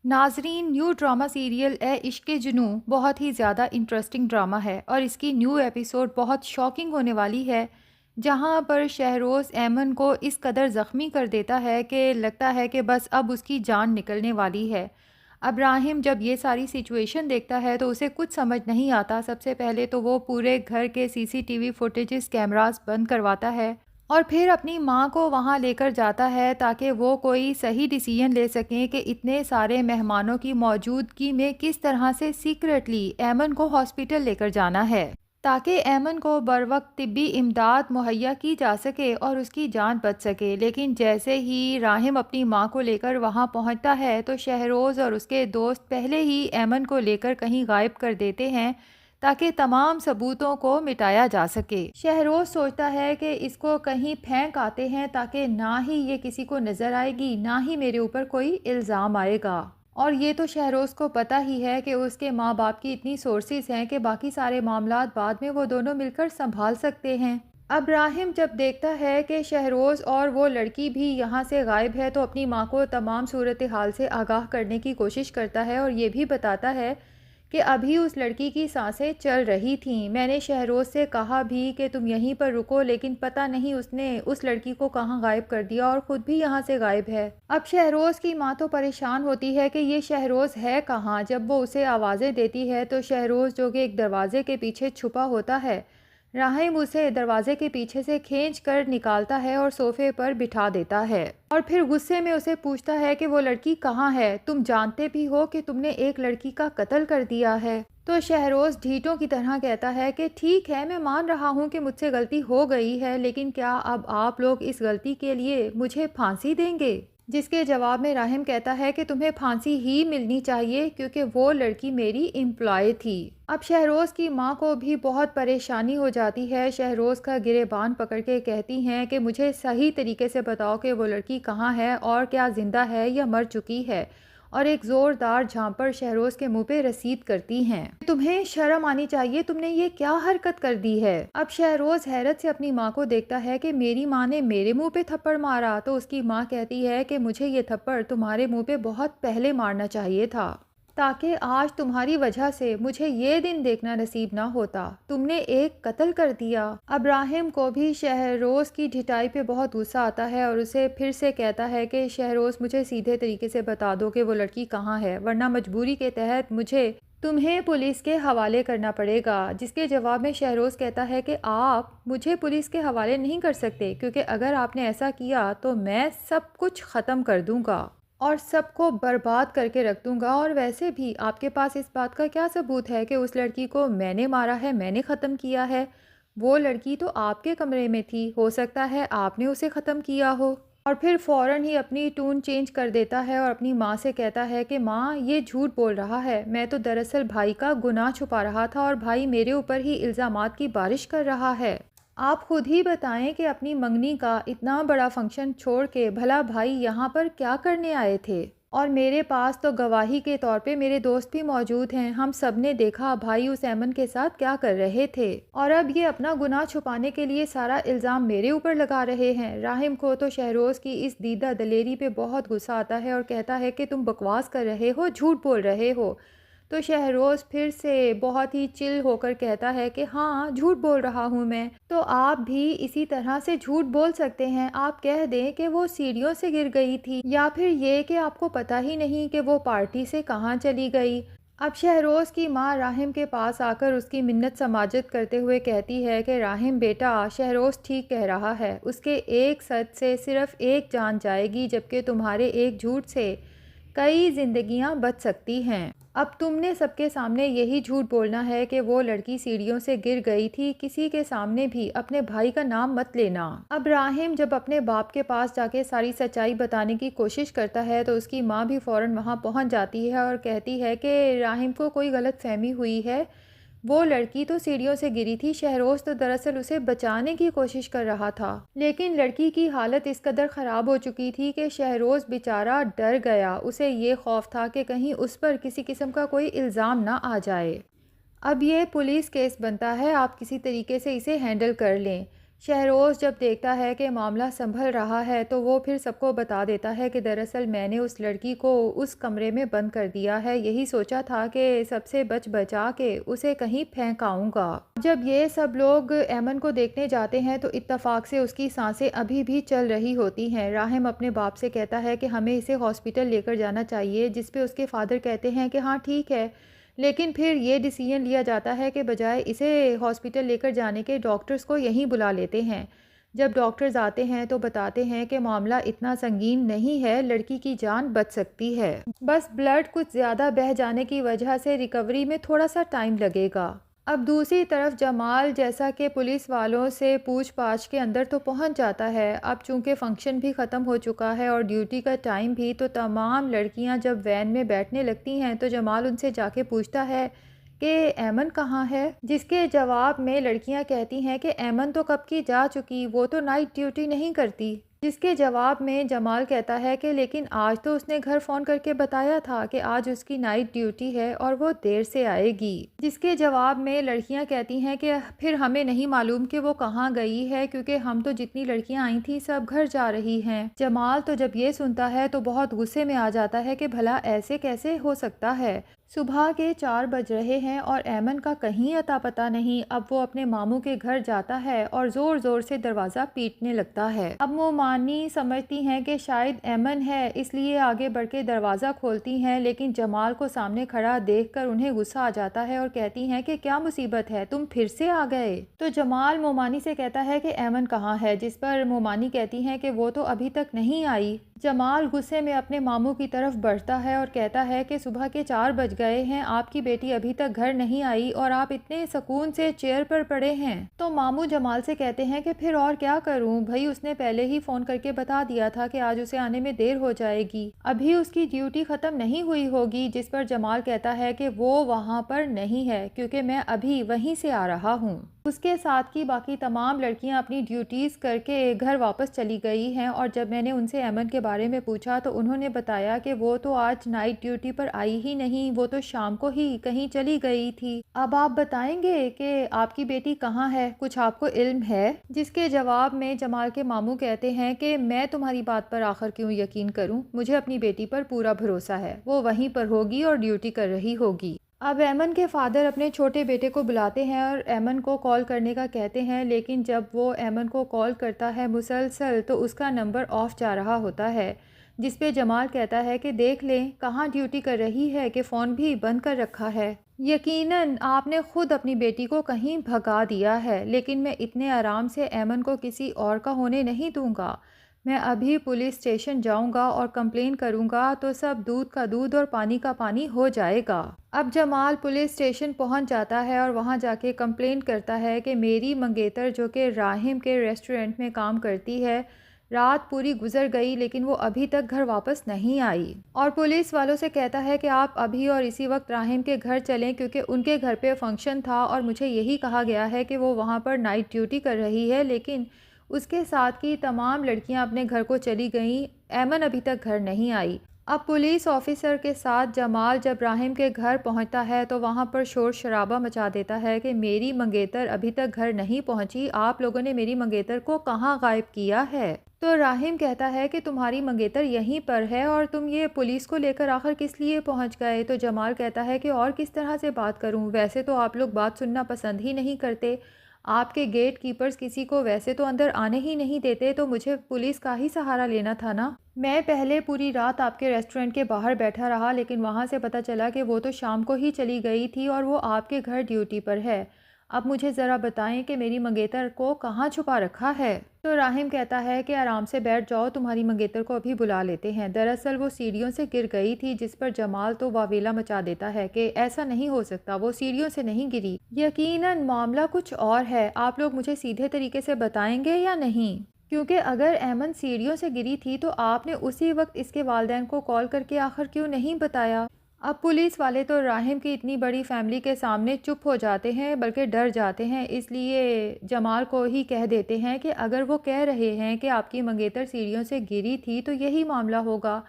नाजरीन, new drama serial ए इश्क़ जुनूं बहुत ही ज़्यादा इंटरेस्टिंग ड्रामा है और इसकी न्यू एपिसोड बहुत शॉकिंग होने वाली है। जहां पर शहरोज़ ऐमन को इस कदर ज़ख्मी कर देता है कि लगता है कि बस अब उसकी जान निकलने वाली है। अब्राहिम जब ये सारी सिचुएशन देखता है तो उसे कुछ समझ नहीं आता। सबसे पहले तो वो पूरे घर के सीसीटीवी फुटेजेस कैमरास बंद करवाता है और फिर अपनी माँ को वहाँ लेकर जाता है ताकि वो कोई सही डिसीजन ले सकें कि इतने सारे मेहमानों की मौजूदगी में किस तरह से सीक्रेटली ऐमन को हॉस्पिटल लेकर जाना है, ताकि ऐमन को बरवक्त तिब्बी इमदाद मुहैया की जा सके और उसकी जान बच सके। लेकिन जैसे ही राहिम अपनी माँ को लेकर वहाँ पहुँचता है तो शहरोज़ और उसके दोस्त पहले ही ऐमन को लेकर कहीं गायब कर देते हैं ताकि तमाम सबूतों को मिटाया जा सके। शहरोज़ सोचता है कि इसको कहीं फेंक आते हैं ताकि ना ही ये किसी को नज़र आएगी, ना ही मेरे ऊपर कोई इल्ज़ाम आएगा। और ये तो शहरोज़ को पता ही है कि उसके माँ बाप की इतनी सोर्सेज हैं कि बाकी सारे मामलात बाद में वो दोनों मिलकर संभाल सकते हैं। अब्राहिम जब देखता है कि शहरोज़ और वो लड़की भी यहाँ से गायब है तो अपनी माँ को तमाम सूरत हाल से आगाह करने की कोशिश करता है और ये भी बताता है कि अभी उस लड़की की सांसें चल रही थीं। मैंने शहरोज़ से कहा भी कि तुम यहीं पर रुको, लेकिन पता नहीं उसने उस लड़की को कहाँ गायब कर दिया और ख़ुद भी यहाँ से गायब है। अब शहरोज़ की माँ तो परेशान होती है कि ये शहरोज़ है कहाँ। जब वो उसे आवाज़ें देती है तो शहरोज़, जो कि एक दरवाज़े के पीछे छुपा होता है, राहिम उसे दरवाजे के पीछे से खींच कर निकालता है और सोफे पर बिठा देता है और फिर गुस्से में उसे पूछता है कि वो लड़की कहाँ है, तुम जानते भी हो कि तुमने एक लड़की का कत्ल कर दिया है। तो शहरोज़ ढीठों की तरह कहता है कि ठीक है, मैं मान रहा हूँ कि मुझसे गलती हो गई है, लेकिन क्या अब आप लोग इस गलती के लिए मुझे फांसी देंगे? जिसके जवाब में राहिम कहता है कि तुम्हें फांसी ही मिलनी चाहिए क्योंकि वो लड़की मेरी एम्प्लॉय थी। अब शहरोज़ की माँ को भी बहुत परेशानी हो जाती है। शहरोज़ का गिरेबान पकड़ के कहती हैं कि मुझे सही तरीके से बताओ कि वो लड़की कहाँ है और क्या ज़िंदा है या मर चुकी है, और एक ज़ोरदार झांपड़ शहरोज़ के मुंह पे रसीद करती हैं। तुम्हें शर्म आनी चाहिए, तुमने ये क्या हरकत कर दी है। अब शहरोज़ हैरत से अपनी माँ को देखता है कि मेरी माँ ने मेरे मुंह पे थप्पड़ मारा। तो उसकी माँ कहती है कि मुझे ये थप्पड़ तुम्हारे मुंह पे बहुत पहले मारना चाहिए था, ताकि आज तुम्हारी वजह से मुझे ये दिन देखना नसीब ना होता। तुमने एक कत्ल कर दिया। अब्राहिम को भी शहरोज़ की ढिठाई पे बहुत गुस्सा आता है और उसे फिर से कहता है कि शहरोज़, मुझे सीधे तरीके से बता दो कि वो लड़की कहाँ है, वरना मजबूरी के तहत मुझे तुम्हें पुलिस के हवाले करना पड़ेगा। जिसके जवाब में शहरोज़ कहता है कि आप मुझे पुलिस के हवाले नहीं कर सकते, क्योंकि अगर आपने ऐसा किया तो मैं सब कुछ ख़त्म कर दूँगा और सबको बर्बाद करके रख दूंगा। और वैसे भी आपके पास इस बात का क्या सबूत है कि उस लड़की को मैंने मारा है, मैंने ख़त्म किया है? वो लड़की तो आपके कमरे में थी, हो सकता है आपने उसे ख़त्म किया हो। और फिर फ़ौरन ही अपनी टून चेंज कर देता है और अपनी माँ से कहता है कि माँ, ये झूठ बोल रहा है, मैं तो दरअसल भाई का गुनाह छुपा रहा था और भाई मेरे ऊपर ही इल्ज़ामात की बारिश कर रहा है। आप खुद ही बताएं कि अपनी मंगनी का इतना बड़ा फंक्शन छोड़ के भला भाई यहाँ पर क्या करने आए थे? और मेरे पास तो गवाही के तौर पे मेरे दोस्त भी मौजूद हैं। हम सब ने देखा भाई उस ऐमन के साथ क्या कर रहे थे, और अब ये अपना गुनाह छुपाने के लिए सारा इल्ज़ाम मेरे ऊपर लगा रहे हैं। राहिम को तो शहरोज़ की इस दीदा दलेरी पे बहुत गुस्सा आता है और कहता है कि तुम बकवास कर रहे हो, झूठ बोल रहे हो। तो शहरोज़ फिर से बहुत ही चिल होकर कहता है कि हाँ, झूठ बोल रहा हूँ मैं। तो आप भी इसी तरह से झूठ बोल सकते हैं। आप कह दें कि वो सीढ़ियों से गिर गई थी, या फिर ये कि आपको पता ही नहीं कि वो पार्टी से कहाँ चली गई। अब शहरोज़ की माँ राहिम के पास आकर उसकी मिन्नत समाजत करते हुए कहती है कि राहिम बेटा, शहरोज़ ठीक कह रहा है, उसके एक सच से सिर्फ एक जान जाएगी, जबकि तुम्हारे एक झूठ से कई जिंदगियां बच सकती हैं। अब तुमने सबके सामने यही झूठ बोलना है कि वो लड़की सीढ़ियों से गिर गई थी। किसी के सामने भी अपने भाई का नाम मत लेना। अब राहिम जब अपने बाप के पास जाके सारी सच्चाई बताने की कोशिश करता है तो उसकी माँ भी फ़ौरन वहाँ पहुँच जाती है और कहती है कि राहिम को कोई गलतफहमी हुई है, वो लड़की तो सीढ़ियों से गिरी थी, शहरोज़ तो दरअसल उसे बचाने की कोशिश कर रहा था। लेकिन लड़की की हालत इस कदर ख़राब हो चुकी थी कि शहरोज़ बेचारा डर गया। उसे ये खौफ था कि कहीं उस पर किसी किस्म का कोई इल्ज़ाम ना आ जाए। अब ये पुलिस केस बनता है, आप किसी तरीके से इसे हैंडल कर लें। शहरोज़ जब देखता है कि मामला संभल रहा है तो वो फिर सबको बता देता है कि दरअसल मैंने उस लड़की को उस कमरे में बंद कर दिया है, यही सोचा था कि सबसे बच बचा के उसे कहीं फेंक आऊँगा। जब ये सब लोग एमन को देखने जाते हैं तो इत्तफाक से उसकी सांसें अभी भी चल रही होती हैं। राहिम अपने बाप से कहता है कि हमें इसे हॉस्पिटल लेकर जाना चाहिए, जिस पे उसके फादर कहते हैं कि हाँ ठीक है, लेकिन फिर ये डिसीजन लिया जाता है कि बजाय इसे हॉस्पिटल लेकर जाने के डॉक्टर्स को यहीं बुला लेते हैं। जब डॉक्टर्स आते हैं तो बताते हैं कि मामला इतना संगीन नहीं है, लड़की की जान बच सकती है, बस ब्लड कुछ ज़्यादा बह जाने की वजह से रिकवरी में थोड़ा सा टाइम लगेगा। अब दूसरी तरफ जमाल जैसा कि पुलिस वालों से पूछ-पाछ के अंदर तो पहुंच जाता है। अब चूंकि फंक्शन भी ख़त्म हो चुका है और ड्यूटी का टाइम भी, तो तमाम लड़कियां जब वैन में बैठने लगती हैं तो जमाल उनसे जाके पूछता है कि ऐमन कहाँ है, जिसके जवाब में लड़कियां कहती हैं कि ऐमन तो कब की जा चुकी, वो तो नाइट ड्यूटी नहीं करती। जिसके जवाब में जमाल कहता है कि लेकिन आज तो उसने घर फ़ोन करके बताया था कि आज उसकी नाइट ड्यूटी है और वो देर से आएगी। जिसके जवाब में लड़कियां कहती हैं कि फिर हमें नहीं मालूम कि वो कहाँ गई है, क्योंकि हम तो जितनी लड़कियां आई थी सब घर जा रही हैं। जमाल तो जब ये सुनता है तो बहुत गुस्से में आ जाता है कि भला ऐसे कैसे हो सकता है। सुबह के 4 बज रहे हैं और ऐमन का कहीं अता पता नहीं। अब वो अपने मामू के घर जाता है और ज़ोर ज़ोर से दरवाज़ा पीटने लगता है। अब मोमानी समझती हैं कि शायद ऐमन है, इसलिए आगे बढ़ के दरवाज़ा खोलती हैं, लेकिन जमाल को सामने खड़ा देखकर उन्हें गुस्सा आ जाता है और कहती हैं कि क्या मुसीबत है, तुम फिर से आ गए। तो जमाल मोमानी से कहता है कि ऐमन कहाँ है, जिस पर मोमानी कहती हैं कि वो तो अभी तक नहीं आई। जमाल गुस्से में अपने मामू की तरफ बढ़ता है और कहता है कि सुबह के 4 बज गए हैं, आपकी बेटी अभी तक घर नहीं आई और आप इतने सुकून से चेयर पर पड़े हैं। तो मामू जमाल से कहते हैं कि फिर और क्या करूं भाई, उसने पहले ही फ़ोन करके बता दिया था कि आज उसे आने में देर हो जाएगी, अभी उसकी ड्यूटी ख़त्म नहीं हुई होगी। जिस पर जमाल कहता है कि वो वहाँ पर नहीं है क्योंकि मैं अभी वहीं से आ रहा हूँ। उसके साथ की बाकी तमाम लड़कियां अपनी ड्यूटीज़ करके घर वापस चली गई हैं और जब मैंने उनसे ऐमन के बारे में पूछा तो उन्होंने बताया कि वो तो आज नाइट ड्यूटी पर आई ही नहीं, वो तो शाम को ही कहीं चली गई थी। अब आप बताएंगे कि आपकी बेटी कहाँ है, कुछ आपको इल्म है? जिसके जवाब में जमाल के मामू कहते हैं कि मैं तुम्हारी बात पर आखिर क्यों यकीन करूं, मुझे अपनी बेटी पर पूरा भरोसा है, वो वहीं पर होगी और ड्यूटी कर रही होगी। अब ऐमन के फादर अपने छोटे बेटे को बुलाते हैं और ऐमन को कॉल करने का कहते हैं, लेकिन जब वो ऐमन को कॉल करता है मुसलसल तो उसका नंबर ऑफ जा रहा होता है। जिस पे जमाल कहता है कि देख लें कहाँ ड्यूटी कर रही है कि फ़ोन भी बंद कर रखा है। यकीनन आपने खुद अपनी बेटी को कहीं भगा दिया है, लेकिन मैं इतने आराम से ऐमन को किसी और का होने नहीं दूंगा। मैं अभी पुलिस स्टेशन जाऊंगा और कंप्लेन करूंगा तो सब दूध का दूध और पानी का पानी हो जाएगा। अब जमाल पुलिस स्टेशन पहुंच जाता है और वहां जाके कंप्लेन करता है कि मेरी मंगेतर जो कि राहिम के रेस्टोरेंट में काम करती है, रात पूरी गुजर गई लेकिन वो अभी तक घर वापस नहीं आई। और पुलिस वालों से कहता है कि आप अभी और इसी वक्त राहिम के घर चलें क्योंकि उनके घर पे फंक्शन था और मुझे यही कहा गया है कि वो वहाँ पर नाइट ड्यूटी कर रही है, लेकिन उसके साथ की तमाम लड़कियां अपने घर को चली गईं, ऐमन अभी तक घर नहीं आई। अब पुलिस ऑफिसर के साथ जमाल जब राहिम के घर पहुंचता है तो वहां पर शोर शराबा मचा देता है कि मेरी मंगेतर अभी तक घर नहीं पहुंची, आप लोगों ने मेरी मंगेतर को कहां गायब किया है। तो राहिम कहता है कि तुम्हारी मंगेतर यहीं पर है और तुम ये पुलिस को लेकर आखिर किस लिए पहुंच गए। तो जमाल कहता है कि और किस तरह से बात करूं, वैसे तो आप लोग बात सुनना पसंद ही नहीं करते, आपके गेट कीपर्स किसी को वैसे तो अंदर आने ही नहीं देते, तो मुझे पुलिस का ही सहारा लेना था ना। मैं पहले पूरी रात आपके रेस्टोरेंट के बाहर बैठा रहा, लेकिन वहाँ से पता चला कि वो तो शाम को ही चली गई थी और वो आपके घर ड्यूटी पर है। अब मुझे ज़रा बताएं कि मेरी मंगेतर को कहाँ छुपा रखा है। तो राहिम कहता है कि आराम से बैठ जाओ, तुम्हारी मंगेतर को अभी बुला लेते हैं। दरअसल वो सीढ़ियों से गिर गई थी, जिस पर जमाल तो वावेला मचा देता है कि ऐसा नहीं हो सकता, वो सीढ़ियों से नहीं गिरी, यकीनन मामला कुछ और है। आप लोग मुझे सीधे तरीके से बताएंगे या नहीं, क्योंकि अगर ऐमन सीढ़ियों से गिरी थी तो आपने उसी वक्त इसके वालिदैन को कॉल करके आखिर क्यों नहीं बताया। अब पुलिस वाले तो राहिम की इतनी बड़ी फैमिली के सामने चुप हो जाते हैं, बल्कि डर जाते हैं, इसलिए जमाल को ही कह देते हैं कि अगर वो कह रहे हैं कि आपकी मंगेतर सीढ़ियों से गिरी थी तो यही मामला होगा।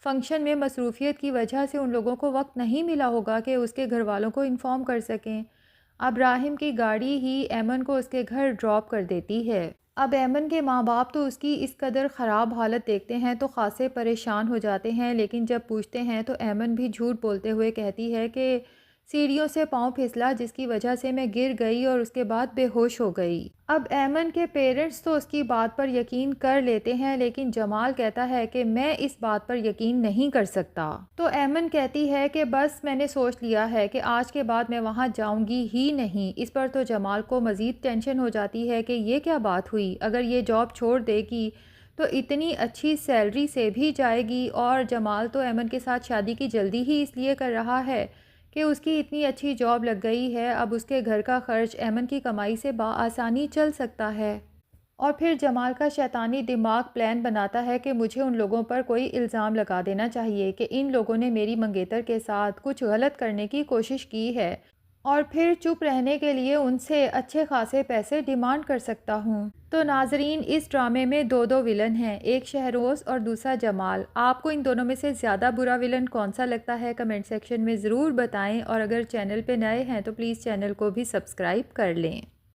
फंक्शन में मसरूफियत की वजह से उन लोगों को वक्त नहीं मिला होगा कि उसके घर वालों को इन्फॉर्म कर सकें। अब राहिम की गाड़ी ही ऐमन को उसके घर ड्रॉप कर देती है। अब ऐमन के माँ-बाप तो उसकी इस कदर ख़राब हालत देखते हैं तो ख़ासे परेशान हो जाते हैं, लेकिन जब पूछते हैं तो ऐमन भी झूठ बोलते हुए कहती है कि सीढ़ियों से पाँव फिसला जिसकी वजह से मैं गिर गई और उसके बाद बेहोश हो गई। अब ऐमन के पेरेंट्स तो उसकी बात पर यकीन कर लेते हैं, लेकिन जमाल कहता है कि मैं इस बात पर यकीन नहीं कर सकता। तो ऐमन कहती है कि बस मैंने सोच लिया है कि आज के बाद मैं वहाँ जाऊँगी ही नहीं। इस पर तो जमाल को मज़ीद टेंशन हो जाती है कि ये क्या बात हुई, अगर ये जॉब छोड़ देगी तो इतनी अच्छी सैलरी से भी जाएगी, और जमाल तो ऐमन के साथ शादी की जल्दी ही इसलिए कर रहा है कि उसकी इतनी अच्छी जॉब लग गई है, अब उसके घर का खर्च ऐमन की कमाई से बाआसानी चल सकता है। और फिर जमाल का शैतानी दिमाग प्लान बनाता है कि मुझे उन लोगों पर कोई इल्ज़ाम लगा देना चाहिए कि इन लोगों ने मेरी मंगेतर के साथ कुछ गलत करने की कोशिश की है, और फिर चुप रहने के लिए उनसे अच्छे खासे पैसे डिमांड कर सकता हूँ। तो नाजरीन, इस ड्रामे में दो विलन हैं, एक शहरोज़ और दूसरा जमाल। आपको इन दोनों में से ज़्यादा बुरा विलन कौन सा लगता है, कमेंट सेक्शन में ज़रूर बताएं, और अगर चैनल पे नए हैं तो प्लीज़ चैनल को भी सब्सक्राइब कर लें।